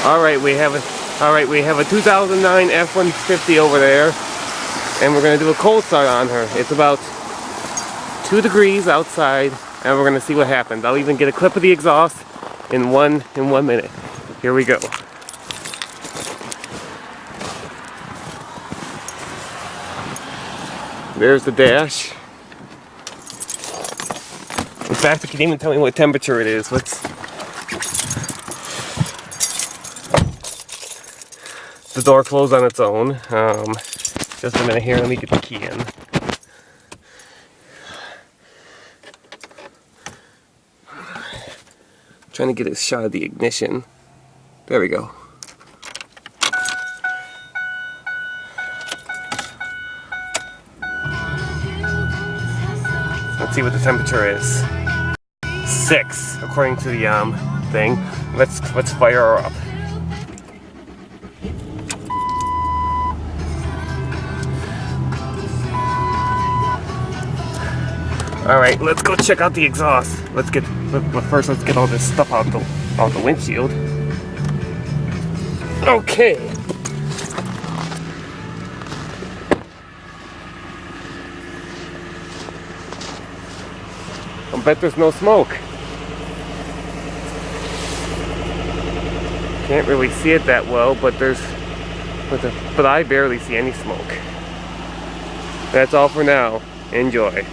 Alright, we have a 2009 F-150 over there, and we're going to do a cold start on her. It's about 2 degrees outside, and we're going to see what happens. I'll even get a clip of the exhaust in one minute. Here we go. There's the dash. In fact, it can even tell me what temperature it is. The door closed on its own. Just a minute here, let me get the key in. Trying to get a shot of the ignition. There we go. Let's see what the temperature is. 6, according to the thing. Let's fire her up. Alright, let's go check out the exhaust. But first let's get all this stuff out the windshield. Okay. I bet there's no smoke. Can't really see it that well, but I barely see any smoke. That's all for now. Enjoy.